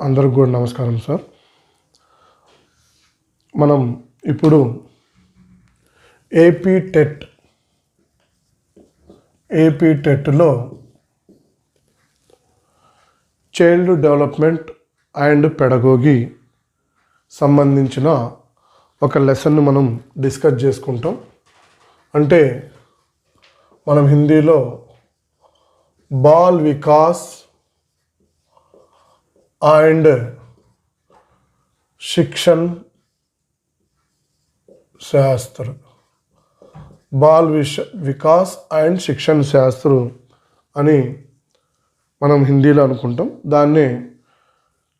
అందరికి కూడా నమస్కారం సార్. మనం ఇప్పుడు ఏపీ టెట్లో చైల్డ్ డెవలప్మెంట్ అండ్ పెడగోగి సంబంధించిన ఒక లెసన్ను మనం డిస్కస్ చేసుకుంటాం. అంటే మనం హిందీలో బాల్ వికాస్ అండ్ శిక్షణ శాస్త్ర వికాస్ అండ్ శిక్షణ శాస్త్ర అని మనం హిందీలో అనుకుంటాం. దాన్నే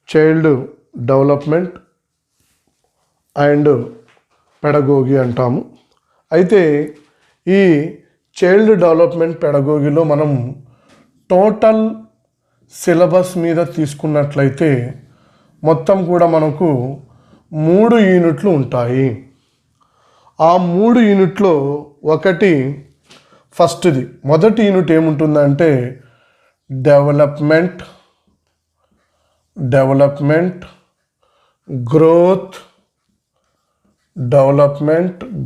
చైల్డ్ డెవలప్మెంట్ అండ్ పెడగోగి అంటాము. అయితే ఈ చైల్డ్ డెవలప్మెంట్ పెడగోగిలో మనం టోటల్ సిలబస్ మీద తీసుకున్నట్లయితే మొత్తం కూడా మనకు 3 యూనిట్లు ఉంటాయి. ఆ 3 యూనిట్లో మొదటి యూనిట్ ఏముంటుందంటే development,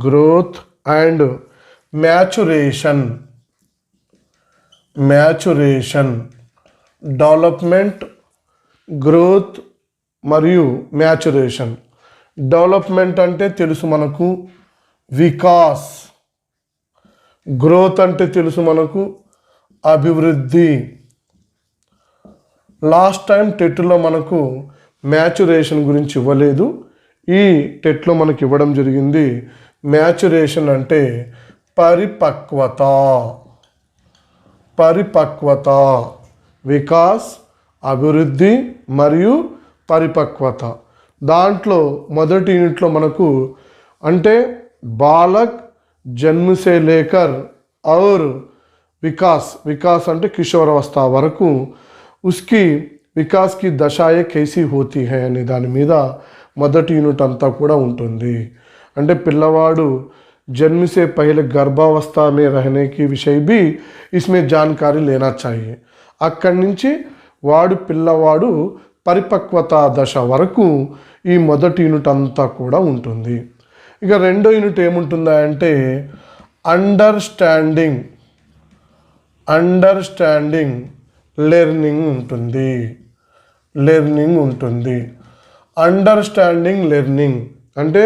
growth and maturation. Development, growth మరియు మ్యాచురేషన్. డెవలప్మెంట్ అంటే తెలుసు మనకు వికాస్, గ్రోత్ అంటే తెలుసు మనకు అభివృద్ధి. లాస్ట్ టైం టెట్లో మనకు మ్యాచురేషన్ గురించి ఇవ్వలేదు, ఈ టెట్లో మనకి ఇవ్వడం జరిగింది. మ్యాచురేషన్ అంటే పరిపక్వత, వికాస్, అభివృద్ధి మరియు పరిపక్వత. దాంట్లో మొదటి యూనిట్లో మనకు అంటే బాలక్ జన్మ సే లేకర్ और వికాస్ అంటే కిషోరావస్థ వరకు ఉస్కి వికాస్ కి దశాయే కైసీ హోతీ హై అనే దాని మీద మొదటి యూనిట్ అంతా కూడా ఉంటుంది. అంటే పిల్లవాడు जन्म से पहले गर्भावस्था में रहने की विषय भी इसमें जानकारी लेना चाहिए. అక్కడి నుంచి పిల్లవాడు పరిపక్వత దశ వరకు ఈ మొదటి యూనిట్ అంతా కూడా ఉంటుంది. ఇక రెండో యూనిట్ ఏముంటుందా అంటే అండర్స్టాండింగ్ లెర్నింగ్ ఉంటుంది. అండర్స్టాండింగ్ లెర్నింగ్ అంటే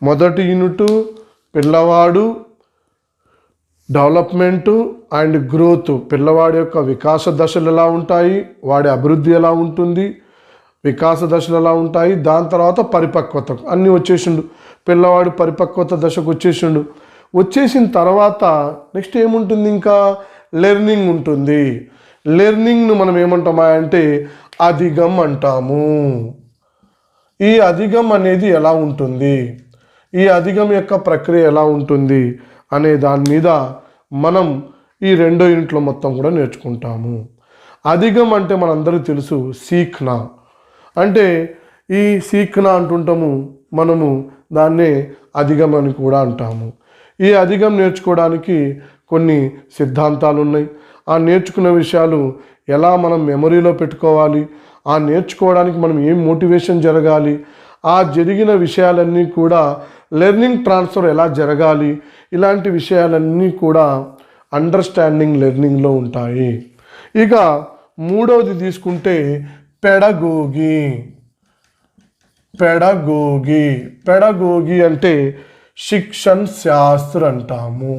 మొదటి యూనిట్ పిల్లవాడు డెవలప్మెంటు అండ్ గ్రోత్, పిల్లవాడి యొక్క వికాస దశలు ఎలా ఉంటాయి, వాడి అభివృద్ధి ఎలా ఉంటుంది, వికాస దశలు ఎలా ఉంటాయి, దాని తర్వాత పరిపక్వతకు అన్నీ వచ్చేసిండు. పిల్లవాడు పరిపక్వత దశకు వచ్చేసిన తర్వాత నెక్స్ట్ ఏముంటుంది, ఇంకా లెర్నింగ్ ఉంటుంది. లెర్నింగ్ను మనం ఏమంటామా అంటే అధిగం అంటాము. ఈ అధిగం అనేది ఎలా ఉంటుంది, ఈ అధిగం యొక్క ప్రక్రియ ఎలా ఉంటుంది అనే దాని మీద మనం ఈ రెండో యూనిట్లో మొత్తం కూడా నేర్చుకుంటాము. అధిగం అంటే మనందరికీ తెలుసు సీఖ్నా. అంటే ఈ సీఖ్నా అంటుంటాము మనము, దాన్నే అధిగం అని కూడా అంటాము. ఈ అధిగం నేర్చుకోవడానికి కొన్ని సిద్ధాంతాలు ఉన్నాయి. ఆ నేర్చుకున్న విషయాలు ఎలా మనం మెమరీలో పెట్టుకోవాలి, ఆ నేర్చుకోవడానికి మనం ఏం మోటివేషన్ జరగాలి, ఆ జరిగిన విషయాలన్నీ కూడా లెర్నింగ్ ట్రాన్స్ఫర్ ఎలా జరగాలి, ఇలాంటి విషయాలన్నీ కూడా అండర్స్టాండింగ్ లెర్నింగ్లో ఉంటాయి. ఇక మూడవది తీసుకుంటే పెడగోగి అంటే శిక్షణ శాస్త్ర అంటాము.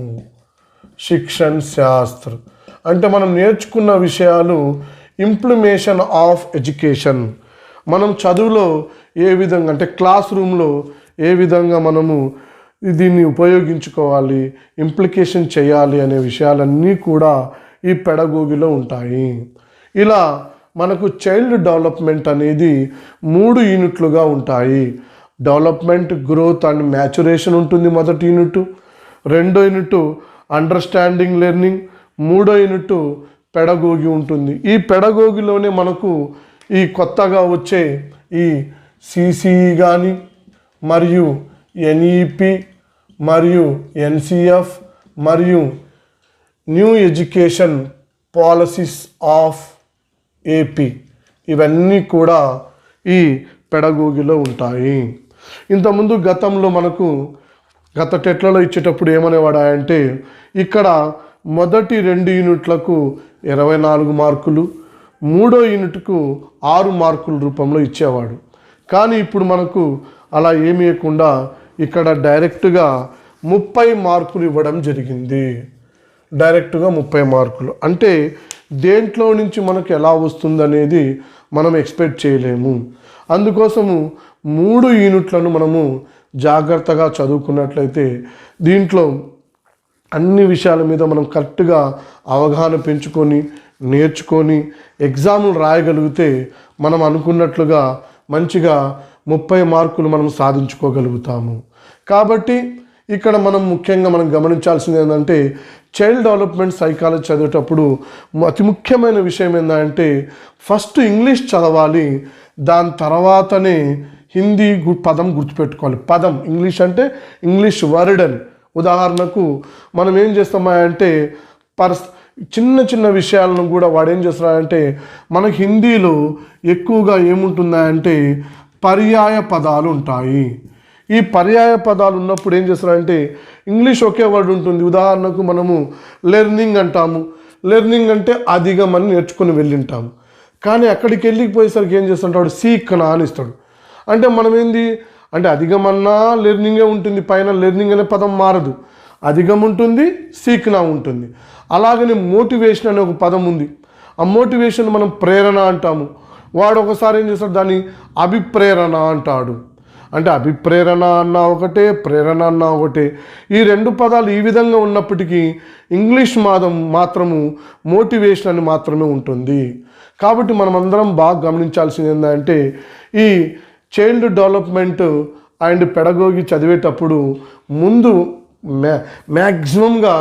శిక్షణ శాస్త్ర అంటే మనం నేర్చుకున్న విషయాలు ఇంప్లిమేషన్ ఆఫ్ ఎడ్యుకేషన్. మనం చదువులో ఏ విధంగా అంటే క్లాస్ రూమ్లో ఏ విధంగా మనము దీన్ని ఉపయోగించుకోవాలి, ఇంప్లికేషన్ చేయాలి అనే విషయాలన్నీ కూడా ఈ పెడగోగిలో ఉంటాయి. ఇలా మనకు చైల్డ్ డెవలప్మెంట్ అనేది 3 యూనిట్లుగా ఉంటాయి. డెవలప్మెంట్, గ్రోత్ అండ్ మ్యాచురేషన్ ఉంటుంది మొదటి యూనిట్. రెండో యూనిట్ అండర్స్టాండింగ్ లెర్నింగ్. మూడో యూనిట్ పెడగోగి ఉంటుంది. ఈ పెడగోగిలోనే మనకు ఈ కొత్తగా వచ్చే ఈ సిసిఈ కానీ మరియు ఎన్ఈపి మరియు ఎన్సిఎఫ్ మరియు new education policies of AP ఇవన్నీ కూడా ఈ పెడగోగిలో ఉంటాయి. ఇంతకుముందు గతంలో మనకు గత టెట్లలో ఇచ్చేటప్పుడు ఏమనేవాడు అంటే ఇక్కడ మొదటి 2 యూనిట్లకు 24 మార్కులు, 3వ యూనిట్కు 6 మార్కుల రూపంలో ఇచ్చేవాడు. కానీ ఇప్పుడు మనకు అలా ఏమీ ఇవ్వకుండా ఇక్కడ డైరెక్ట్గా 30 మార్కులు ఇవ్వడం జరిగింది. డైరెక్ట్గా 30 మార్కులు అంటే దేంట్లో నుంచి మనకు ఎలా వస్తుందనేది మనం ఎక్స్పెక్ట్ చేయలేము. అందుకోసము 3 యూనిట్లను మనము జాగ్రత్తగా చదువుకున్నట్లయితే దీంట్లో అన్ని విషయాల మీద మనం కరెక్ట్గా అవగాహన పెంచుకొని నేర్చుకొని ఎగ్జామ్లు రాయగలిగితే మనం అనుకున్నట్లుగా మంచిగా 30 మార్కులు మనం సాధించుకోగలుగుతాము. కాబట్టి ఇక్కడ మనం ముఖ్యంగా మనం గమనించాల్సింది ఏంటంటే చైల్డ్ డెవలప్మెంట్ సైకాలజీ చదివేటప్పుడు అతి ముఖ్యమైన విషయం ఏంటంటే ఫస్ట్ ఇంగ్లీష్ చదవాలి, దాని తర్వాతనే హిందీ పదం గుర్తుపెట్టుకోవాలి. పదం ఇంగ్లీష్ అంటే ఇంగ్లీష్ వర్డ్ అని. ఉదాహరణకు మనం ఏం చేస్తామంటే చిన్న చిన్న విషయాలను కూడా వాడు ఏం చేస్తున్నాడంటే మనకు హిందీలో ఎక్కువగా ఏముంటుందంటే పర్యాయ పదాలు ఉంటాయి. ఈ పర్యాయ పదాలు ఉన్నప్పుడు ఏం చేస్తారంటే ఇంగ్లీష్ ఒకే వర్డ్ ఉంటుంది. ఉదాహరణకు మనము లెర్నింగ్ అంటాము. లెర్నింగ్ అంటే అధిగమని నేర్చుకొని వెళ్ళింటాము. కానీ అక్కడికి వెళ్ళిపోయేసరికి ఏం చేస్తుంటాడు సీక్నా అని ఇస్తాడు. అంటే మనం ఏంది అంటే అధిగమన్నా లెర్నింగే ఉంటుంది, పైన లెర్నింగ్ అనే పదం మారదు, అధిగం ఉంటుంది, సీక్నా ఉంటుంది. అలాగనే మోటివేషన్ అనే ఒక పదం ఉంది. ఆ మోటివేషన్ మనం ప్రేరణ అంటాము. వాడు ఒకసారి ఏం చేస్తాడు దాన్ని అభిప్రేరణ అంటాడు. అంటే అభిప్రేరణ అన్న ఒకటే, ప్రేరణ అన్న ఒకటే. ఈ 2 పదాలు ఈ విధంగా ఉన్నప్పటికీ ఇంగ్లీష్ మాత్రము మోటివేషన్ అని మాత్రమే ఉంటుంది. కాబట్టి మనం అందరం బాగా గమనించాల్సింది ఏంటంటే ఈ చైల్డ్ డెవలప్మెంట్ అండ్ పెడగోగి చదివేటప్పుడు ముందు మ్యాక్సిమంగా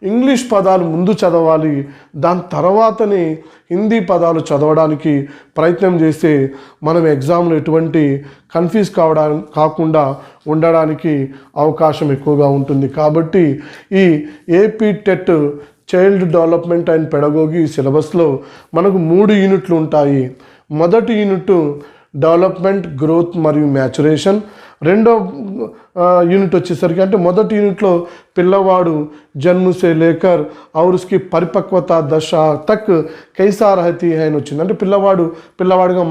ఇంగ్లీష్ పదాలు ముందు చదవాలి, దాని తర్వాతనే హిందీ పదాలు చదవడానికి ప్రయత్నం చేస్తే మనం ఎగ్జామ్లో ఎటువంటి కన్ఫ్యూజ్ కాకుండా ఉండడానికి అవకాశం ఎక్కువగా ఉంటుంది. కాబట్టి ఈ AP TET child development and pedagogy సిలబస్లో మనకు 3 యూనిట్లు ఉంటాయి. మొదటి యూనిట్ డెవలప్మెంట్, గ్రోత్ మరియు మ్యాచురేషన్. రెండో యూనిట్ వచ్చేసరికి అంటే మొదటి యూనిట్లో పిల్లవాడు జన్మ సే లేకర్ और उसकी పరిపక్వత దశ తక్ కైసా రహతీ హై అని వచ్చింది. అంటే పిల్లవాడుగా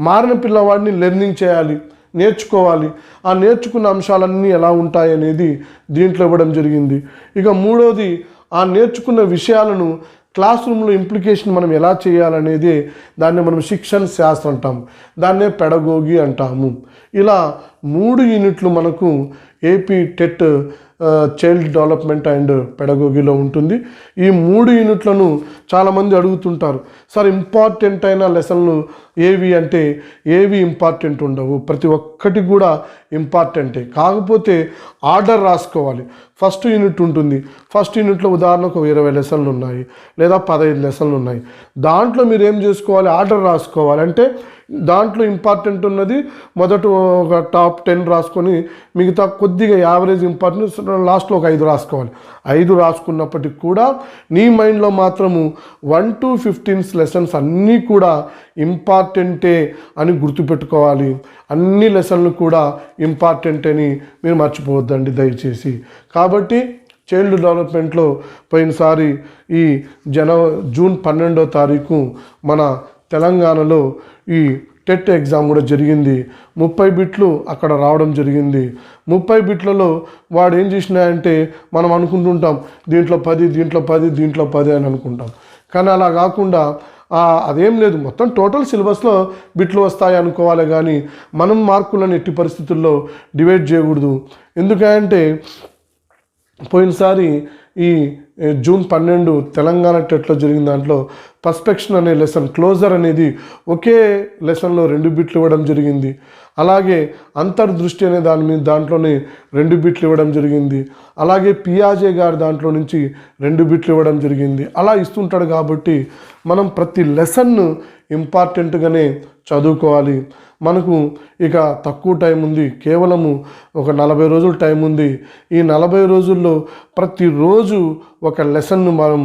మారిన పిల్లవాడిని లెర్నింగ్ చేయాలి, నేర్చుకోవాలి. ఆ నేర్చుకున్న అంశాలన్నీ ఎలా ఉంటాయి అనేది దీంట్లో ఇవ్వడం జరిగింది. ఇక మూడోది ఆ నేర్చుకున్న విషయాలను క్లాస్ రూమ్లో ఇంప్లికేషన్ మనం ఎలా చేయాలనేది దాన్ని మనం శిక్షణ శాస్త్రం అంటాము, దాన్నే పెడగోగి అంటాము. ఇలా 3 యూనిట్లు మనకు AP TET child development and పెడగోగిలో ఉంటుంది. ఈ 3 యూనిట్లను చాలామంది అడుగుతుంటారు, సార్ ఇంపార్టెంట్ అయిన లెసన్లు ఏవి అంటే ఏవి ఇంపార్టెంట్ ఉండవు, ప్రతి ఒక్కటి కూడా ఇంపార్టెంటే. కాకపోతే ఆర్డర్ రాసుకోవాలి. ఫస్ట్ యూనిట్ ఉంటుంది. ఫస్ట్ యూనిట్లో ఉదాహరణకు 20 లెసన్లు ఉన్నాయి లేదా 15 లెసన్లు ఉన్నాయి. దాంట్లో మీరు ఏం చేసుకోవాలి, ఆర్డర్ రాసుకోవాలి. అంటే దాంట్లో ఇంపార్టెంట్ ఉన్నది మొదట ఒక టాప్ 10 రాసుకొని మిగతా కొద్దిగా యావరేజ్ ఇంపార్టెంట్ లాస్ట్లో ఒక 5 రాసుకోవాలి. 5 రాసుకున్నప్పటికి కూడా నీ మైండ్లో మాత్రము 1 to 15 లెసన్స్ అన్నీ కూడా ఇంపార్టెంటే అని గుర్తుపెట్టుకోవాలి. అన్ని లెసన్లు కూడా ఇంపార్టెంట్ అని మీరు మర్చిపోవద్దండి దయచేసి. కాబట్టి చైల్డ్ డెవలప్మెంట్లో పోయినసారి ఈ జూన్ 12వ తారీఖు మన తెలంగాణలో ఈ టెట్ ఎగ్జామ్ కూడా జరిగింది. 30 బిట్లు అక్కడ రావడం జరిగింది. 30 బిట్లలో వాడు ఏం చేసినాయంటే మనం అనుకుంటుంటాం దీంట్లో 10 దీంట్లో 10 దీంట్లో 10 అని అనుకుంటాం. కానీ అలా కాకుండా అదేం లేదు, మొత్తం టోటల్ సిలబస్లో బిట్లు వస్తాయి అనుకోవాలి. కానీ మనం మార్కులను ఎట్టి పరిస్థితుల్లో డివైడ్ చేయకూడదు. ఎందుకంటే పోయినసారి ఈ జూన్ 12 తెలంగాణ టెట్లో జరిగిన దాంట్లో పర్స్పెక్షన్ అనే లెసన్, క్లోజర్ అనేది ఒకే లెసన్లో 2 బిట్లు ఇవ్వడం జరిగింది. అలాగే అంతర్దృష్టి అనే దాంట్లోనే 2 బిట్లు ఇవ్వడం జరిగింది. అలాగే పియాజే గారి దాంట్లో నుంచి 2 బిట్లు ఇవ్వడం జరిగింది. అలా ఇస్తుంటాడు. కాబట్టి మనం ప్రతి లెసన్ను ఇంపార్టెంట్గానే చదువుకోవాలి. మనకు ఇక తక్కువ టైం ఉంది, కేవలము ఒక 40 రోజులు టైం ఉంది. ఈ 40 రోజుల్లో ప్రతిరోజు ఒక లెసన్ను మనం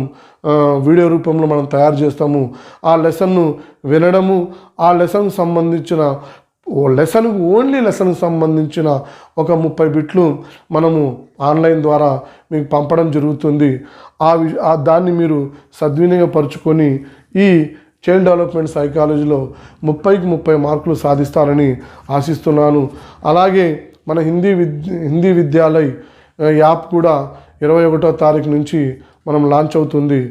వీడియో రూపంలో మనం తయారు చేస్తాము. ఆ లెసన్ను వినడము, ఆ లెసన్కు సంబంధించిన ఓన్లీ లెసన్కి సంబంధించిన ఒక 30 బిట్లు మనము ఆన్లైన్ ద్వారా మీకు పంపడం జరుగుతుంది. దాన్ని మీరు సద్వినియోగపరుచుకొని ఈ చైల్డ్ డెవలప్మెంట్ సైకాలజీలో 30కి 30 మార్కులు సాధిస్తారని ఆశిస్తున్నాను. అలాగే మన హిందీ విద్యాలయ్ యాప్ కూడా 21వ తారీఖు నుంచి మనం లాంచ్ అవుతుంది.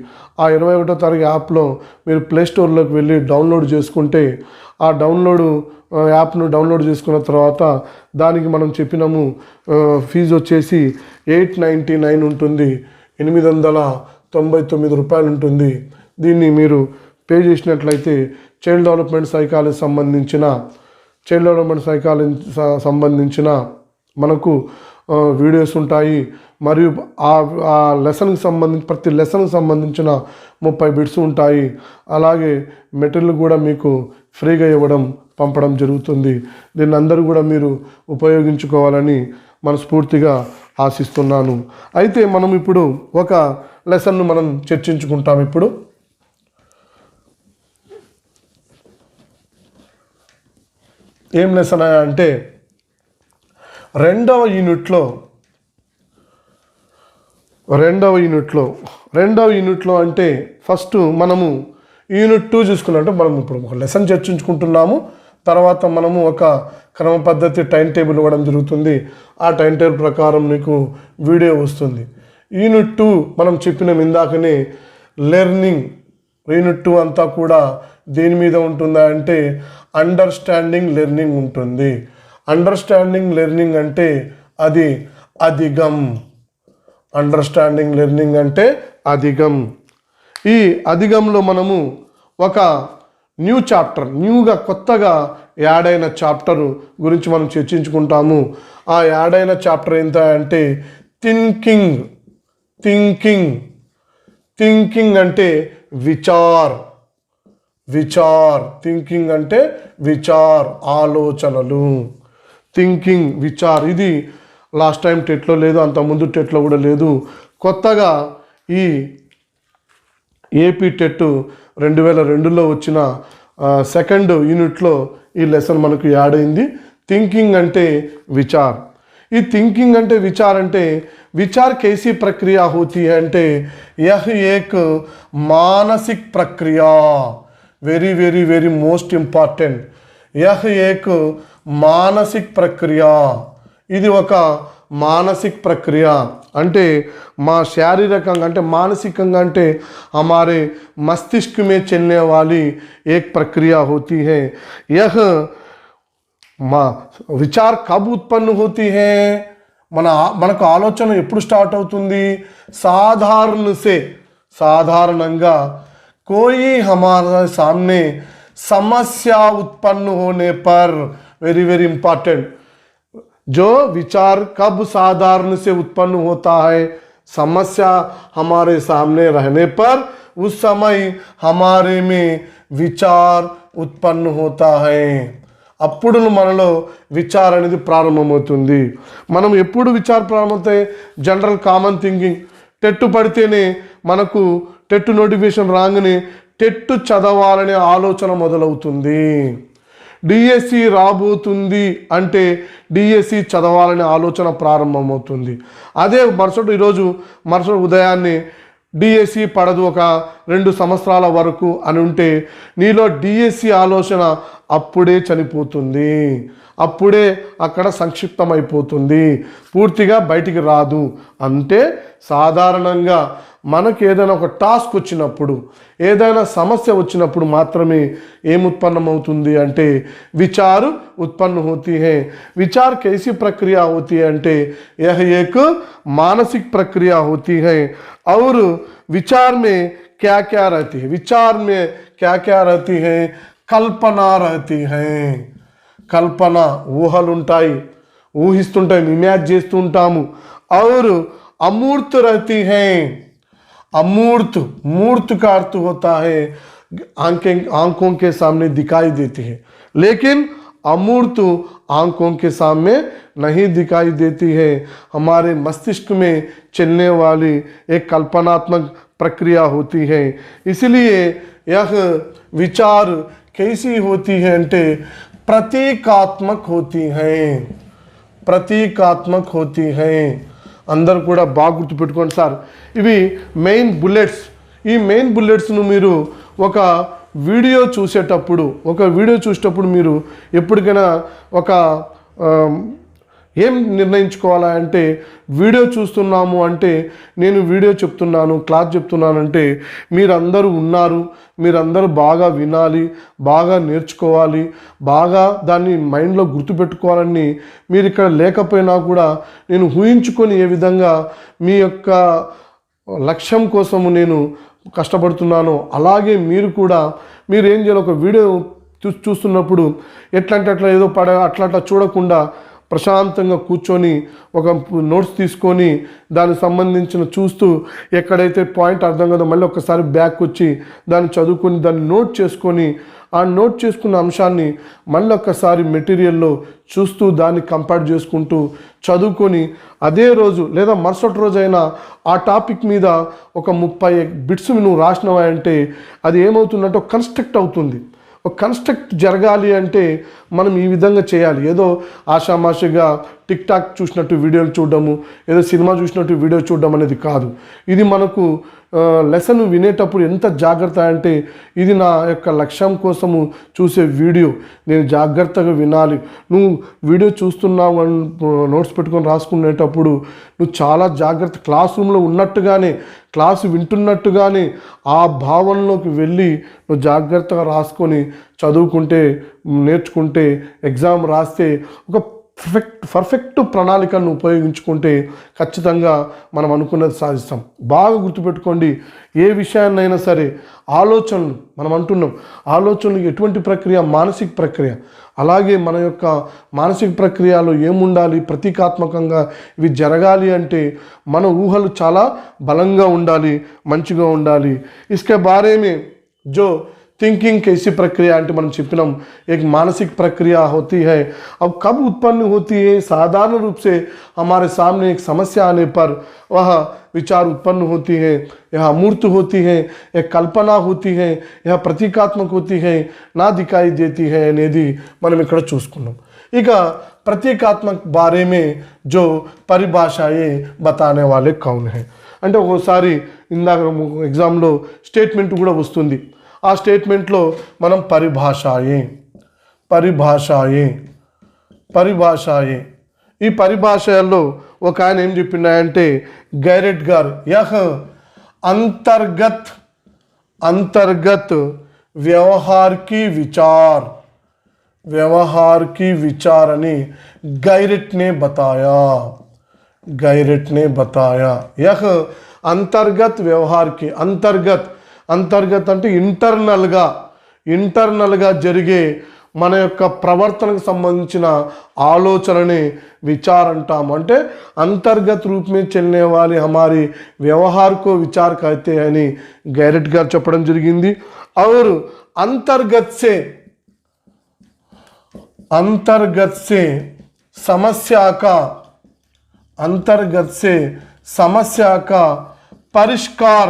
ఆ 21వ తారీఖు యాప్లో మీరు ప్లేస్టోర్లోకి వెళ్ళి డౌన్లోడ్ చేసుకుంటే, ఆ యాప్ను డౌన్లోడ్ చేసుకున్న తర్వాత దానికి మనం చెప్పినాము ఫీజు వచ్చేసి 899 ఉంటుంది, 899 రూపాయలు ఉంటుంది. దీన్ని మీరు పే చేసినట్లయితే చైల్డ్ డెవలప్మెంట్ సైకాలజీ సంబంధించిన మనకు వీడియోస్ ఉంటాయి. మరియు ఆ లెసన్కి సంబంధించి ప్రతి లెసన్కి సంబంధించిన 30 బిట్స్ ఉంటాయి. అలాగే మెటీరియల్ కూడా మీకు ఫ్రీగా పంపడం జరుగుతుంది. దీన్ని అందరూ కూడా మీరు ఉపయోగించుకోవాలని మనస్ఫూర్తిగా ఆశిస్తున్నాను. అయితే మనం ఇప్పుడు ఒక లెసన్ను మనం చర్చించుకుంటాం. ఇప్పుడు ఏం లెసన్ అంటే రెండవ యూనిట్లో అంటే ఫస్ట్ మనము యూనిట్ 2 చూసుకున్నట్టు మనం ఇప్పుడు ఒక లెసన్ చర్చించుకుంటున్నాము. తర్వాత మనము ఒక క్రమ పద్ధతి టైం టేబుల్ ఇవ్వడం జరుగుతుంది. ఆ టైం టేబుల్ ప్రకారం నీకు వీడియో వస్తుంది. యూనిట్ 2 మనం చెప్పిన ఇందాకనే లెర్నింగ్. యూనిట్ 2 అంతా కూడా దేని మీద ఉంటుందా అంటే అండర్స్టాండింగ్ లెర్నింగ్ ఉంటుంది. అండర్స్టాండింగ్ లెర్నింగ్ అంటే అది అధిగం. అండర్స్టాండింగ్ లెర్నింగ్ అంటే అధిగం. ఈ అధిగంలో మనము ఒక కొత్తగా యాడ్ అయిన చాప్టర్ గురించి మనం చర్చించుకుంటాము. ఆ యాడ్ అయిన చాప్టర్ ఎంత అంటే థింకింగ్ అంటే విచార్. థింకింగ్ అంటే ఆలోచనలు. విచార్ ఇది లాస్ట్ టైం టెట్లో లేదు, అంతకుముందు టెట్లో కూడా లేదు. కొత్తగా ఈ ఏపీ టెట్ 2002లో వచ్చిన సెకండ్ యూనిట్లో ఈ లెసన్ మనకు యాడ్ అయింది. థింకింగ్ అంటే విచార్. ఈ థింకింగ్ అంటే విచార్ कैसी प्रक्रिया होती है అంటే यह एक मानसिक प्रक्रिया. Very very very most important. यह एक मानसिक प्रक्रिया. ఇది ఒక మానసిక ప్రక్రియ అంటే మా శారీరకంగా అంటే మానసికంగా అంటే हमारे मस्तिष्क में चलने वाली एक प्रक्रिया होती है. यह विचार कब उत्पन्न होती है? మనకు ఆలోచన ఎప్పుడు స్టార్ట్ అవుతుంది? సాధారణంగా कोई हमारे सामने समस्या उत्पन्न होने पर, वेरी वेरी इंपॉर्टेंट, जो विचार कब साधारण से उत्पन्न होता है? समस्या हमारे सामने रहने पर उस समय हमारे में विचार उत्पन्न होता है. అప్పుడు మనలో విచారం అనేది ప్రారంభమవుతుంది. మనం ఎప్పుడు విచారం ప్రారంభమవుతాయి? General common thinking. టెట్టు పడితేనే మనకు టెట్టు నోటిఫికేషన్ రాగానే టెట్టు చదవాలనే ఆలోచన మొదలవుతుంది. డిఎస్సి రాబోతుంది అంటే డిఎస్సి చదవాలనే ఆలోచన ప్రారంభమవుతుంది. అదే మరుసటి ఉదయాన్నే డిఎస్సి పడదు ఒక 2 సంవత్సరాల వరకు అని ఉంటే నీలో డిఎస్సి ఆలోచన అప్పుడే చనిపోతుంది. అప్పుడే అక్కడ సంక్షిప్తమైపోతుంది, పూర్తిగా బయటికి రాదు. అంటే సాధారణంగా మనకు ఏదైనా ఒక టాస్క్ వచ్చినప్పుడు, ఏదైనా సమస్య వచ్చినప్పుడు మాత్రమే ఏం ఉత్పన్నమవుతుంది అంటే విచార్ उत्पन्न होती है. विचार कैसी प्रक्रिया होती है అంటే यह एक मानसिक प्रक्रिया होती है. और विचार में क्या क्या रहती है? विचार में क्या क्या रहती है? కల్పన रहती है. కల్పన, ఊహలు ఉంటాయి, ఊహిస్తుంటాం, ఇమాజిన్ చేస్తూ ఉంటాము. और अमूर्त रहती है. अमूर्त, मूर्त का अर्थ होता है आंखों के सामने दिखाई देती है, लेकिन अमूर्त आंखों के सामने नहीं दिखाई देती है, हमारे मस्तिष्क में चलने वाली एक कल्पनात्मक प्रक्रिया होती है। इसलिए यह विचार कैसी होती है అంటే प्रतीकात्मक होती हैं, प्रतीकात्मक होती हैं। అందరూ కూడా బాగా గుర్తుపెట్టుకోండి సార్, ఇవి మెయిన్ బుల్లెట్స్. ఈ మెయిన్ బుల్లెట్స్ను మీరు ఒక వీడియో చూసేటప్పుడు మీరు ఎప్పటికైనా ఒక ఏం నిర్ణయించుకోవాలా అంటే, వీడియో చూస్తున్నాము అంటే నేను వీడియో చెప్తున్నాను, క్లాస్ చెప్తున్నానంటే మీరందరూ ఉన్నారు, మీరందరూ బాగా వినాలి, బాగా నేర్చుకోవాలి, బాగా దాన్ని మైండ్లో గుర్తుపెట్టుకోవాలని మీరు ఇక్కడ లేకపోయినా కూడా నేను ఊహించుకొని ఏ విధంగా మీ యొక్క లక్ష్యం కోసము నేను కష్టపడుతున్నానో అలాగే మీరు కూడా మీరు ఏం చేయాలి, ఒక వీడియో చూస్తున్నప్పుడు ఎట్లా అంటే అట్లా ఏదో అట్లా చూడకుండా ప్రశాంతంగా కూర్చొని ఒక నోట్స్ తీసుకొని దానికి సంబంధించిన చూస్తూ ఎక్కడైతే పాయింట్ అర్థం కాదో మళ్ళీ ఒకసారి బ్యాక్ వచ్చి దాన్ని చదువుకొని దాన్ని నోట్ చేసుకొని ఆ నోట్ చేసుకున్న అంశాన్ని మళ్ళీ ఒక్కసారి మెటీరియల్లో చూస్తూ దాన్ని కంపేర్ చేసుకుంటూ చదువుకొని అదే రోజు లేదా మరుసటి రోజైనా ఆ టాపిక్ మీద ఒక 30 బిట్స్ నువ్వు రాసినవా అంటే అది ఏమవుతుందంటే ఒక కన్స్ట్రక్ట్ అవుతుంది. ఒక కన్స్ట్రక్ట్ జరగాలి అంటే మనం ఈ విధంగా చేయాలి. ఏదో ఆషామాషిగా టిక్ టాక్ చూసినట్టు వీడియోలు చూడడము, ఏదో సినిమా చూసినట్టు వీడియో చూడడం అనేది కాదు. ఇది మనకు లెసన్ వినేటప్పుడు ఎంత జాగ్రత్త అంటే ఇది నా యొక్క లక్ష్యం కోసము చూసే వీడియో, నేను జాగ్రత్తగా వినాలి. నువ్వు వీడియో చూస్తున్నావు అని నోట్స్ పెట్టుకొని రాసుకునేటప్పుడు నువ్వు చాలా జాగ్రత్త, క్లాస్ రూమ్లో ఉన్నట్టుగానే క్లాసు వింటున్నట్టుగానే ఆ భావనలోకి వెళ్ళి నువ్వు జాగ్రత్తగా రాసుకొని చదువుకుంటే నేర్చుకుంటే ఎగ్జామ్ రాస్తే ఒక పర్ఫెక్ట్ ప్రణాళికను ఉపయోగించుకుంటే ఖచ్చితంగా మనం అనుకున్నది సాధిస్తాం. బాగా గుర్తుపెట్టుకోండి, ఏ విషయాన్నైనా సరే ఆలోచనలు మనం అంటున్నాం, ఆలోచనలు ఎటువంటి ప్రక్రియ, మానసిక ప్రక్రియ. అలాగే మన యొక్క మానసిక ప్రక్రియలో ఏముండాలి, ప్రతీకాత్మకంగా ఇవి జరగాలి అంటే మన ఊహలు చాలా బలంగా ఉండాలి, మంచిగా ఉండాలి. ఇస్కే బారే మే జో थिंकिंग कैसी प्रक्रिया అంటే మనం చెప్పినాం, एक मानसिक प्रक्रिया होती है. अब कब उत्पन्न होती है? साधारण रूप से हमारे सामने एक समस्या आने पर वह विचार उत्पन्न होती है, यह अमूर्त होती है, यह कल्पना होती है, यह प्रतीकात्मक होती है, ना दिखाई देती है అనేది మనం ఇక్కడ చూసుకున్నాం. ఇక प्रतीकात्मक बारे में जो परिभाषाएं बताने वाले कौन है అంటే ఒకసారి ఇందాక ఎగ్జామ్లో స్టేట్మెంట్ కూడా వస్తుంది. ఆ స్టేట్మెంట్లో మనం పరిభాషాయే ఈ పరిభాషల్లో ఒక ఆయన ఏం చెప్పిందంటే గైరెట్ గారు, యహ్ अंतर्गत व्यवहार की विचार అని गैरेट ने बताया. यह अंतर्गत व्यवहार की అంతర్గత్ అంటే ఇంటర్నల్గా జరిగే మన యొక్క ప్రవర్తనకు సంబంధించిన ఆలోచనని విచార్ అంటాము. అంటే అంతర్గత రూప్ में चलने वाले हमारी व्यवहार को विचार कहते हैं అని గైరెట్ గారు చెప్పడం జరిగింది. और अंतर्गत से समस्या का परिष्कार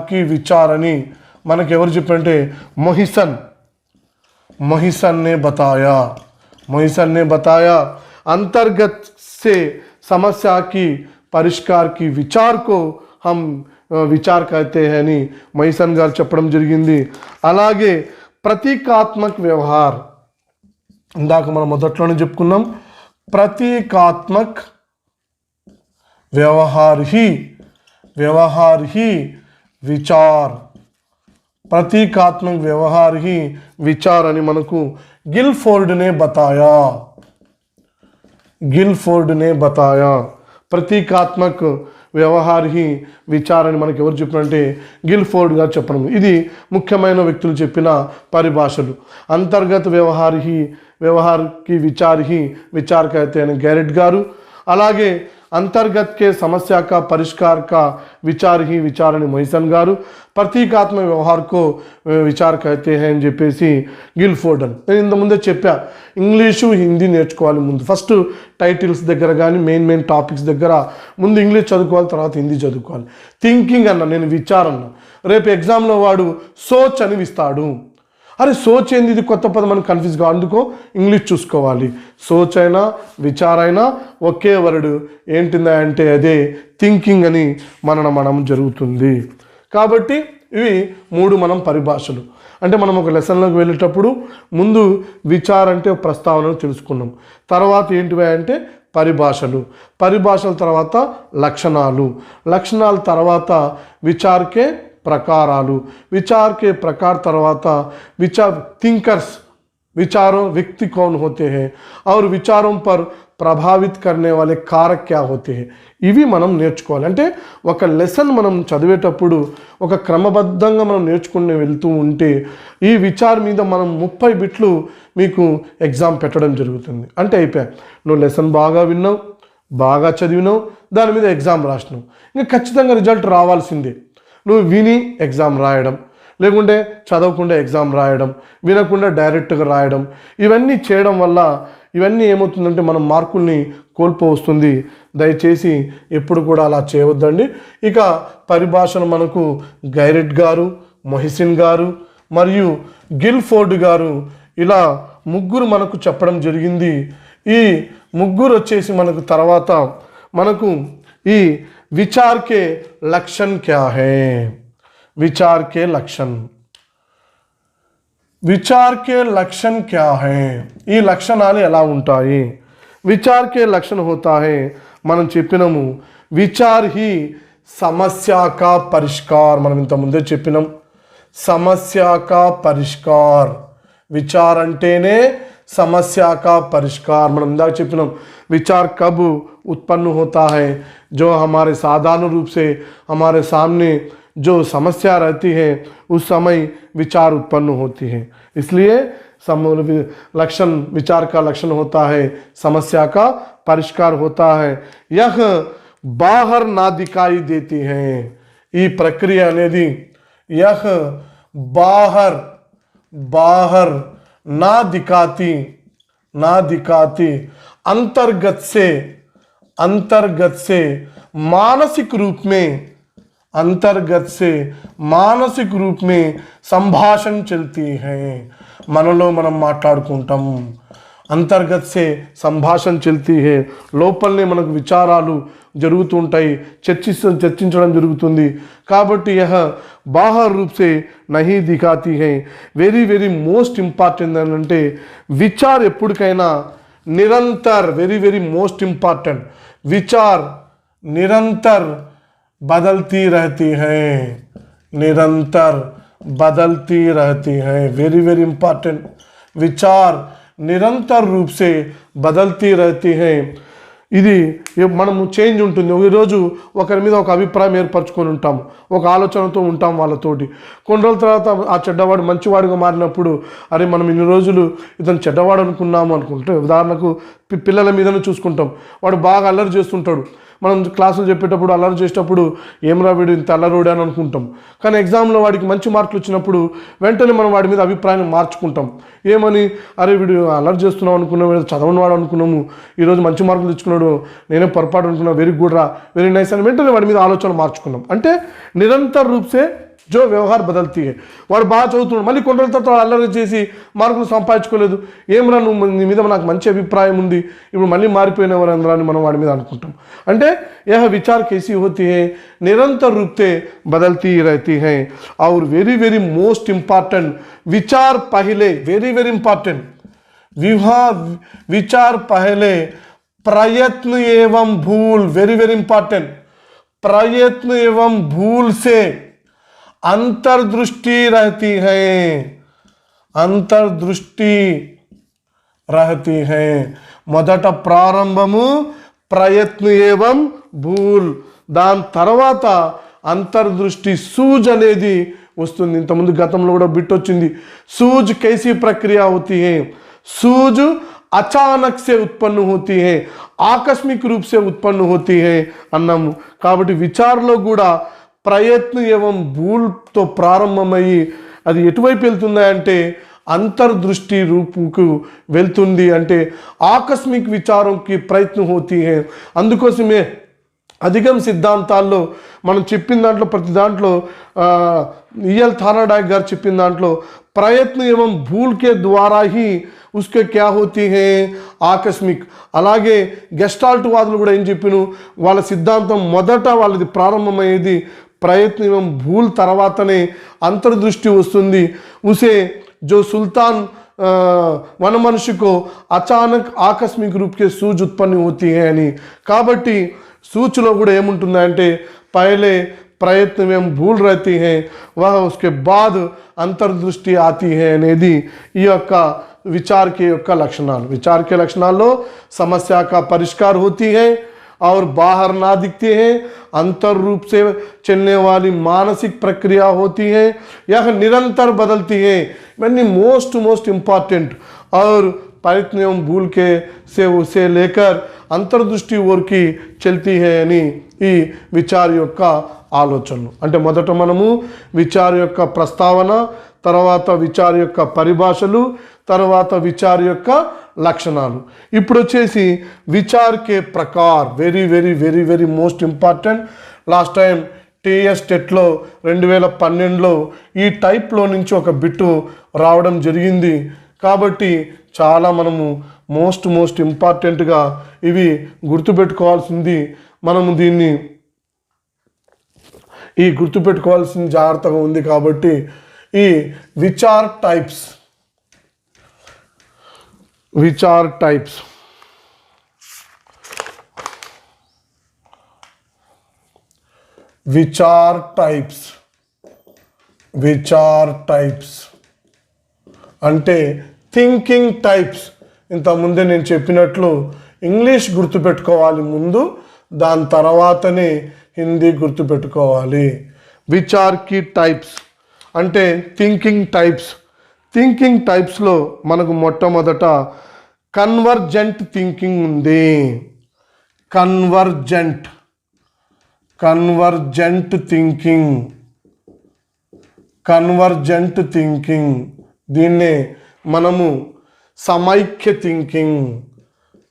की विचार అని మనకు ఎవరు చెప్పారంటే मोहिसन ने बताया अंतर्गत से समस्या की परिष्कार की विचार को हम विचार कहते हैं అని మొహిసన్ గారు చెప్పడం జరిగింది. అలాగే ప్రతీకాత్మక వ్యవహార్, ఇందాక మనం మొదట్లోనే చెప్పుకున్నాం, प्रतीकात्मक व्यवहार ही विचार, प्रतीकात्मक व्यवहार ही विचार అని మనకు गिलफोर्ड ने बताया. प्रतीकात्मक వ్యవహార్ హి విచార్ అని మనకు ఎవరు చెప్పినంటే గిల్ఫోర్డ్ గారు చెప్పడం. ఇది ముఖ్యమైన వ్యక్తులు చెప్పిన పరిభాషలు. అంతర్గత వ్యవహార్ కి విచార్ कहते हैं గైరెట్ గారు. అలాగే अंतर्गत के समस्या का परिष्कार का विचार ही विचार అని మొయిసన్ గారు, ప్రతీకాత్మ వ్యవహార को విచార్ कहते हैं అని చెప్పేసి గిల్ఫోర్డ్ అని. నేను ఇంతకుముందే చెప్పా, ఇంగ్లీషు హిందీ నేర్చుకోవాలి ముందు. ఫస్ట్ టైటిల్స్ దగ్గర కానీ మెయిన్ టాపిక్స్ దగ్గర ముందు ఇంగ్లీష్ చదువుకోవాలి, తర్వాత హిందీ చదువుకోవాలి. థింకింగ్ అన్న, నేను విచార్ అన్న. రేపు ఎగ్జామ్లో వాడు సోచ్ అని ఇస్తాడు. అరే సోచ్ ఏంది, ఇది కొత్త పదం అని కన్ఫ్యూజ్ కావాలి, అందుకో ఇంగ్లీష్ చూసుకోవాలి. సోచ్ అయినా విచార్ అయినా ఒకే వర్డ్ ఏంటిందా అంటే అదే థింకింగ్ అని మనం జరుగుతుంది. కాబట్టి ఇవి 3 మనం పరిభాషలు. అంటే మనం ఒక లెసన్లోకి వెళ్ళేటప్పుడు ముందు విచార్ అంటే ప్రస్తావనలు తెలుసుకున్నాం, తర్వాత ఏంటివి అంటే పరిభాషల తర్వాత లక్షణాల తర్వాత విచార్కే प्रकारालु, विचार के प्रकार तरवाता विचार थिंकर्स, विचारों व्यक्ति कौन होते हैं और विचारों पर ప్రభావిత్ करने वाले कारक क्या होते हैं, ఇవి మనం నేర్చుకోవాలి. అంటే ఒక లెసన్ మనం చదివేటప్పుడు ఒక క్రమబద్ధంగా మనం నేర్చుకుని వెళ్తూ ఉంటే ఈ విచార్ మీద మనం 30 బిట్లు మీకు ఎగ్జామ్ పెట్టడం జరుగుతుంది. అంటే అయిపోయా, నువ్వు లెసన్ బాగా విన్నావు, బాగా చదివినావు, దాని మీద ఎగ్జామ్ రాసినావు, ఇంకా ఖచ్చితంగా రిజల్ట్ రావాల్సిందే. నువ్వు విని ఎగ్జామ్ రాయడం, లేకుంటే చదవకుండా ఎగ్జామ్ రాయడం, వినకుండా డైరెక్ట్గా రాయడం, ఇవన్నీ చేయడం వల్ల ఇవన్నీ ఏమవుతుందంటే మనం మార్కుల్ని కోల్పోవస్తుంది. దయచేసి ఎప్పుడు కూడా అలా చేయవద్దండి. ఇక పరిభాషను మనకు గైరెట్ గారు, మొహిసిన్ గారు మరియు గిల్ఫోర్డ్ గారు ఇలా 3 మనకు చెప్పడం జరిగింది. ఈ 3 వచ్చేసి మనకు తర్వాత మనకు ఈ विचार के लक्षण क्या है, विचार के लक्षण क्या है, ఈ లక్షణాలు ఎలా ఉంటాయి. विचार के लक्षण होता है, మనం చెప్పినాము विचार ही समस्या का परिष्कार, మనం ఇంత ముందే చెప్పినాం समस्या का परिष्कार, विचार అంటేనే समस्या का परिष्कार. మనం ఇందాక చెప్పినాం विचार कब उत्पन्न होता है, जो हमारे साधारण रूप से हमारे सामने जो समस्या रहती है उस समय विचार उत्पन्न होती है. इसलिए लक्षण, विचार का लक्षण होता है, समस्या का परिष्कार होता है. यह बाहर ना दिखाई देती है, ఈ ప్రక్రియ అనేది यह बाहर ना दिखाती अंतर्गत से मानसिक रूप में संभाषण चलती है. మనలో మనం మాట్లాడుకుంటాం, अंतर्गत से संभाषण चलती है, లోపలనే మనకు విచారాలు జరుగుతూ ఉంటాయి, చర్చించడం జరుగుతుంది. కాబట్టి यह बाहर रूप से नहीं दिखाती है. వెరీ మోస్ట్ ఇంపార్టెంట్ అంటే విచార్ ఎప్పటికైనా निरंतर, वेरी मोस्ट इम्पॉर्टेंट, विचार निरंतर बदलती रहती है, वेरी इम्पॉर्टेंट, विचार निरंतर रूप से बदलती रहती है. ఇది మనము చేంజ్ ఉంటుంది. ఈరోజు ఒకరి మీద ఒక అభిప్రాయం ఏర్పరచుకొని ఉంటాము, ఒక ఆలోచనతో ఉంటాం వాళ్ళతోటి. కొన్ని రోజుల తర్వాత ఆ చెడ్డవాడు మంచివాడిగా మారినప్పుడు అరే మనం ఇన్ని రోజులు ఇతను చెడ్డవాడు అనుకున్నాము అనుకుంటే, ఉదాహరణకు పిల్లల మీదనే చూసుకుంటాం, వాడు బాగా అల్లరి చేస్తుంటాడు, మనం క్లాసులు చెప్పేటప్పుడు అల్లరి చేసేటప్పుడు ఏమరా వీడు ఇంత అల్లరోడు అని అనుకుంటాం. కానీ ఎగ్జామ్లో వాడికి మంచి మార్కులు వచ్చినప్పుడు వెంటనే మనం వాడి మీద అభిప్రాయం మార్చుకుంటాం. ఏమని, అరే వీడు అల్లరి చేస్తున్నాం అనుకున్నాము, చదవని వాడు అనుకున్నాము, ఈరోజు మంచి మార్కులు తెచ్చుకున్నాడు, నేనే పొరపాటు అనుకున్నా, వెరీ గుడ్ రా, వెరీ నైస్ అని వెంటనే వాడి మీద ఆలోచన మార్చుకున్నాం. అంటే నిరంతర రూపే जो व्यवहार बदलती है. వాడు బాగా చదువుతున్నాడు, మళ్ళీ కొన్ని రోజుల తర్వాత అల్లరి చేసి మార్కులు సంపాదించుకోలేదు, ఏమరా నువ్వు నీ మీద నాకు మంచి అభిప్రాయం ఉంది, ఇప్పుడు మళ్ళీ మారిపోయినవారు అందరూ అని మనం వాడి మీద అనుకుంటాం. అంటే यह विचार कैसी होती है, निरंतर रूप से बदलती रहती है. और वेरी मोस्ट इम्पॉर्टेंट, विचार पहले, वेरी इम्पॉर्टेंट, विचार पहले प्रयत्न एवं भूल, वेरी इम्पॉर्टेंट, प्रयत्न एवं भूल से अंतर्दृष्टि रहती है. మొదట ప్రారంభము ప్రయత్న ఏవం భూల్, దాని తర్వాత అంతర్దృష్టి సూజ్ అనేది వస్తుంది. ఇంతకుముందు గతంలో కూడా బిట్ వచ్చింది, సూజ్ కైసీ ప్రక్రియ అవుతీ హై, సూజ్ अचानक से उत्पन्न होती है, ఆకస్మిక రూప్ से उत्पन्न होती है అన్నాము. కాబట్టి విచారలో కూడా ప్రయత్నం ఏవం భూల్తో ప్రారంభమయ్యి అది ఎటువైపు వెళ్తుందా అంటే అంతర్దృష్టి రూపుకు వెళ్తుంది. అంటే ఆకస్మిక విచారంకి ప్రయత్నం హోతీ హై. అందుకోసమే అధిగమ సిద్ధాంతాల్లో మనం చెప్పిన దాంట్లో ప్రతి దాంట్లో ఈఎల్ థారాడాక్ గారు చెప్పిన దాంట్లో ప్రయత్నం ఏవం భూల్కే ద్వారా హీ ఉస్కే క్యా హోతీ హై ఆకస్మిక్. అలాగే గెస్టాల్ట్ వాదులు కూడా ఏం చెప్పిను, వాళ్ళ సిద్ధాంతం మొదట వాళ్ళది ప్రారంభమయ్యేది ప్రయత్నం ఏవం భూల్ తర్వాతనే అంతర్దృష్టి వస్తుంది. ఉసే जो सुल्तान वन मनुष्य को अचानक आकस्मिक रूप के सूझ उत्पन्न होती है అని. కాబట్టి सूचలో కూడా ఏముంటుందంటే पहले प्रयत्न में भूल रहती है वह उसके बाद अंतर्दृष्टि आती है అనేది ఈ యొక్క विचार के యొక్క లక్షణాలు. विचार के లక్షణాల్లో समस्या का परिष्कार होती है और बाहर ना दिखते हैं, अंतर रूप से चलने वाली मानसिक प्रक्रिया होती है, यह निरंतर बदलती है. यानी मोस्ट इम्पॉर्टेंट और प्रयत्न एवं भूल के से उसे लेकर अंतर्दृष्टि ओर की चलती है అని ఈ విచార యొక్క ఆలోచనలు. అంటే మొదట మనము విచార యొక్క ప్రస్తావన, తర్వాత విచార యొక్క పరిభాషలు, తర్వాత విచార యొక్క లక్షణాలు. ఇప్పుడు వచ్చేసి విచార్ కే ప్రకార్. Very very very very most important. Last time TS టెట్లో 2012లో ఈ టైప్లో నుంచి ఒక బిట్టు రావడం జరిగింది. కాబట్టి చాలా మనము మోస్ట్ ఇంపార్టెంట్గా ఇవి గుర్తుపెట్టుకోవాల్సింది. మనము దీన్ని ఈ గుర్తుపెట్టుకోవాల్సిన జాగ్రత్తగా ఉంది. కాబట్టి ఈ విచార్ టైప్స్ विचार टाइप्स विचार टाइप्स विचार टाइप्स అంటే థింకింగ్ టైప్స్. ఇంతకుముందే నేను చెప్పినట్లు ఇంగ్లీష్ గుర్తుపెట్టుకోవాలి ముందు, దాని తర్వాతనే హిందీ గుర్తుపెట్టుకోవాలి. విచార్ కి టైప్స్ అంటే థింకింగ్ టైప్స్. థింకింగ్ టైప్స్లో మనకు మొట్టమొదట కన్వర్జెంట్ థింకింగ్ ఉంది. కన్వర్జెంట్ థింకింగ్ దీన్నే మనము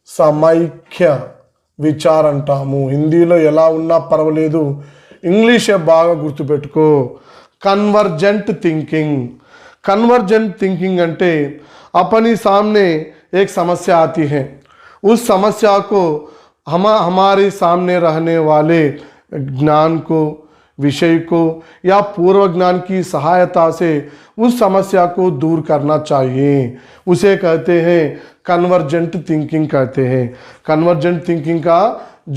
సమైక్య విచార్ అంటాము. హిందీలో ఎలా ఉన్నా పర్వాలేదు, ఇంగ్లీషే బాగా గుర్తుపెట్టుకో. కన్వర్జెంట్ थिंकिंग అంటే अपनी सामने एक समस्या आती है, उस समस्या को हमारे सामने रहने वाले ज्ञान को, विषय को या पूर्व ज्ञान की सहायता से उस समस्या को दूर करना चाहिए. उसे कहते हैं कन्वर्जेंट थिंकिंग कहते हैं. कन्वर्जेंट थिंकिंग का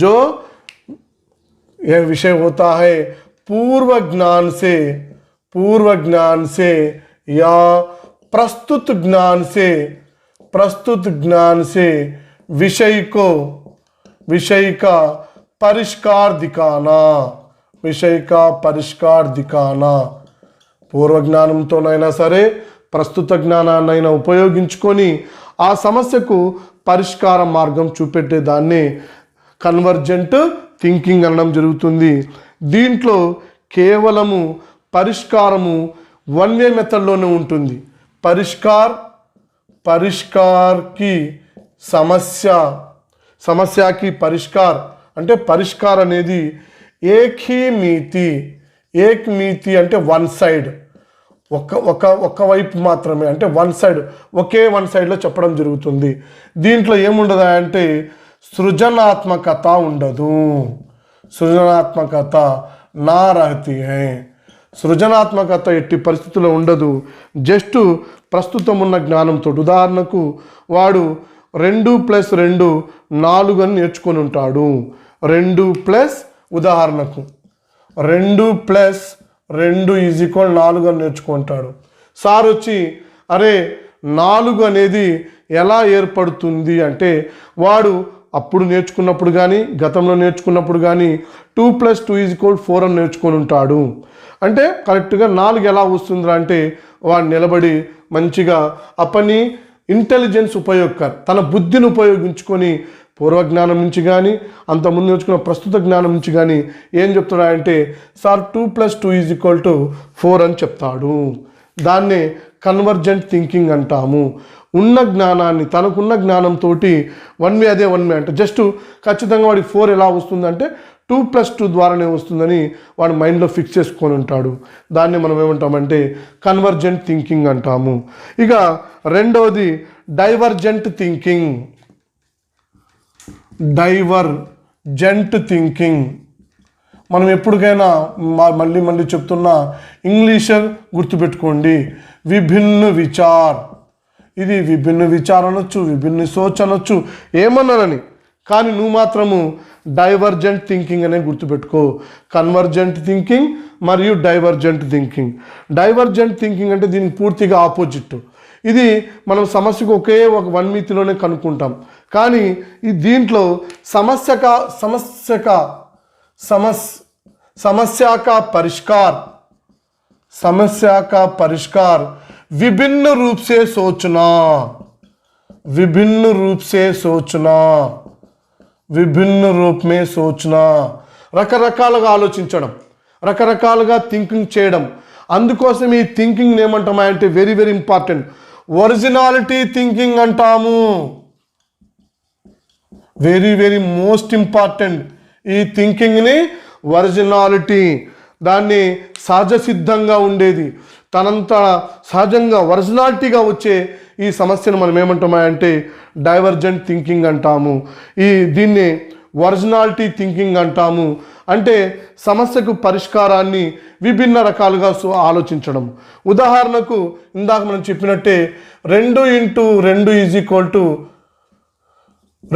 जो यह विषय होता है पूर्व ज्ञान से या प्रस्तुत ज्ञान से विषय का परिष्कार दिखाना. పూర్వ జ్ఞానంతోనైనా సరే ప్రస్తుత జ్ఞానాన్నైనా ఉపయోగించుకొని ఆ సమస్యకు పరిష్కార మార్గం చూపెట్టే దాన్ని కన్వర్జెంట్ థింకింగ్ అనడం జరుగుతుంది. దీంట్లో కేవలము పరిష్కారము వన్ వే మెథడ్లోనే ఉంటుంది. परिष्कार की समस्या की परिष्कार అంటే పరిష్కార అనేది एक మీతి అంటే వన్ సైడ్, ఒక వైపు మాత్రమే, అంటే ఒకే వన్ సైడ్లో చెప్పడం జరుగుతుంది. దీంట్లో ఏముండదా అంటే సృజనాత్మకత ఉండదు. సృజనాత్మకత నా రహతి హై. సృజనాత్మకత ఎట్టి పరిస్థితుల్లో ఉండదు. జస్ట్ ప్రస్తుతం ఉన్న జ్ఞానంతో, ఉదాహరణకు వాడు 2+2 4 అని నేర్చుకొని ఉంటాడు. 2+ ఉదాహరణకు 2+2 = 4 అని నేర్చుకుంటాడు. సార్ వచ్చి అరే 4 అనేది ఎలా ఏర్పడుతుంది అంటే వాడు అప్పుడు నేర్చుకున్నప్పుడు కానీ గతంలో నేర్చుకున్నప్పుడు కానీ 2+2 = 4 అని నేర్చుకొని ఉంటాడు. అంటే కరెక్ట్గా 4 ఎలా వస్తుందిరా అంటే వాడు నిలబడి మంచిగా अपनी ఇంటెలిజెన్స్ ఉపయోగకర్, తన బుద్ధిని ఉపయోగించుకొని పూర్వజ్ఞానం నుంచి కానీ అంతకుముందు నేర్చుకున్న ప్రస్తుత జ్ఞానం నుంచి కానీ ఏం చెప్తున్నాడంటే సార్ 2 + 2 = 4 అని చెప్తాడు. దాన్నే కన్వర్జెంట్ థింకింగ్ అంటాము. ఉన్న జ్ఞానాన్ని, తనకున్న జ్ఞానంతో 1 అదే 1 అంటే జస్ట్ ఖచ్చితంగా వాడికి 4 ఎలా వస్తుందంటే 2 + 2 ద్వారానే వస్తుందని వాడు మైండ్లో ఫిక్స్ చేసుకొని ఉంటాడు. దాన్ని మనం ఏమంటామంటే కన్వర్జెంట్ థింకింగ్ అంటాము. ఇక రెండవది డైవర్జెంట్ థింకింగ్. డైవర్జెంట్ థింకింగ్ మనం ఎప్పటికైనా మళ్ళీ చెప్తున్నా ఇంగ్లీషర్ గుర్తుపెట్టుకోండి, విభిన్న విచార్. ఇది విభిన్న విచార్ అనొచ్చు, విభిన్న సోచ్ అనొచ్చు, ఏమన్నానని, కానీ నువ్వు మాత్రము డైవర్జెంట్ థింకింగ్ అనే గుర్తుపెట్టుకో. కన్వర్జెంట్ థింకింగ్ మరియు డైవర్జెంట్ థింకింగ్. డైవర్జెంట్ థింకింగ్ అంటే దీనికి పూర్తిగా ఆపోజిట్. ఇది మనం సమస్యకు ఒకే ఒక 1 మితిలోనే కనుక్కుంటాం, కానీ ఈ దీంట్లో समस्या का परिष्कार विभिन्न रूप से सोचना, विभिन्न रूप में सोचना, రకరకాలుగా ఆలోచించడం, రకరకాలుగా థింకింగ్ చేయడం. అందుకోసం ఈ థింకింగ్ ఏమంటామా అంటే very very important, originality thinking అంటాము. వెరీ వెరీ మోస్ట్ ఇంపార్టెంట్ ఈ థింకింగ్ని ఒరిజినాలిటీ. దాన్ని సహజ సిద్ధంగా ఉండేది, తనంత సహజంగా ఒరిజినాలిటీగా వచ్చే ఈ సమస్యను మనం ఏమంటామా అంటే డైవర్జెంట్ థింకింగ్ అంటాము. దీన్ని ఒరిజినాలిటీ థింకింగ్ అంటాము. అంటే సమస్యకు పరిష్కారాన్ని విభిన్న రకాలుగా ఆలోచించడం. ఉదాహరణకు ఇందాక మనం చెప్పినట్టే 2 × 2 =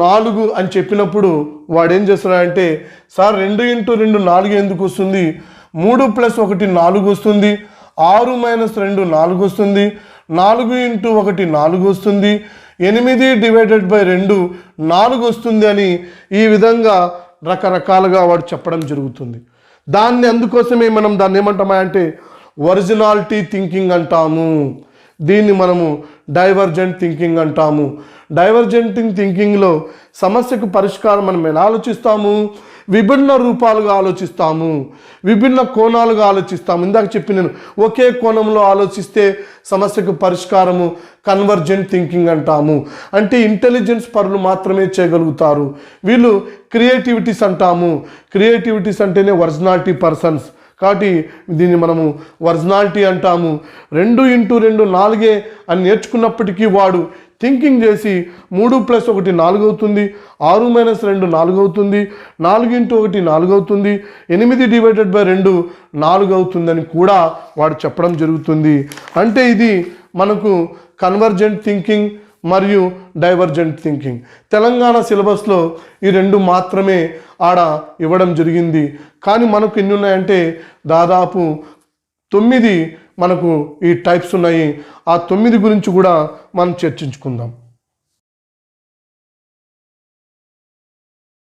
4 అని చెప్పినప్పుడు వాడు ఏం చేస్తున్నాడంటే సార్ 2 × 2 4 ఎందుకు వస్తుంది, 3 + 1 4 వస్తుంది, 6 - 2 4 వస్తుంది, 4 × 1 4 వస్తుంది, 8 ÷ 2 4 వస్తుంది అని ఈ విధంగా రకరకాలుగా వాడు చెప్పడం జరుగుతుంది. అందుకోసమే మనం దాన్ని ఏమంటామా అంటే ఒరిజినాలిటీ థింకింగ్ అంటాము. దీన్ని మనము డైవర్జెంట్ థింకింగ్ అంటాము. డైవర్జెంట్ థింకింగ్లో సమస్యకు పరిష్కారం మనం ఎలా ఆలోచిస్తాము, విభిన్న రూపాలుగా ఆలోచిస్తాము, విభిన్న కోణాలుగా ఆలోచిస్తాము. ఇందాక నేను ఒకే కోణంలో ఆలోచిస్తే సమస్యకు పరిష్కారము కన్వర్జెంట్ థింకింగ్ అంటాము. అంటే ఇంటెలిజెన్స్ పరులు మాత్రమే చేయగలుగుతారు. వీళ్ళు క్రియేటివిటీస్ అంటాము. క్రియేటివిటీస్ అంటేనే ఒరిజినాలిటీ పర్సన్స్, కాబట్టి దీన్ని మనము ఒరిజినాలిటీ అంటాము. 2 × 2 4 అని నేర్చుకున్నప్పటికీ వాడు థింకింగ్ చేసి 3 + 1 4 అవుతుంది, 6 - 2 4 అవుతుంది, 4 × 1 4 అవుతుంది, 8 ÷ 2 4 అవుతుందని కూడా వాడు చెప్పడం జరుగుతుంది. అంటే ఇది మనకు కన్వర్జెంట్ థింకింగ్ మరియు డైవర్జెంట్ థింకింగ్. తెలంగాణ సిలబస్లో ఈ 2 మాత్రమే ఆడ ఇవ్వడం జరిగింది. కానీ మనకు ఎన్ని ఉన్నాయంటే దాదాపు 9 మనకు ఈ టైప్స్ ఉన్నాయి. ఆ 9 గురించి కూడా మనం చర్చించుకుందాం.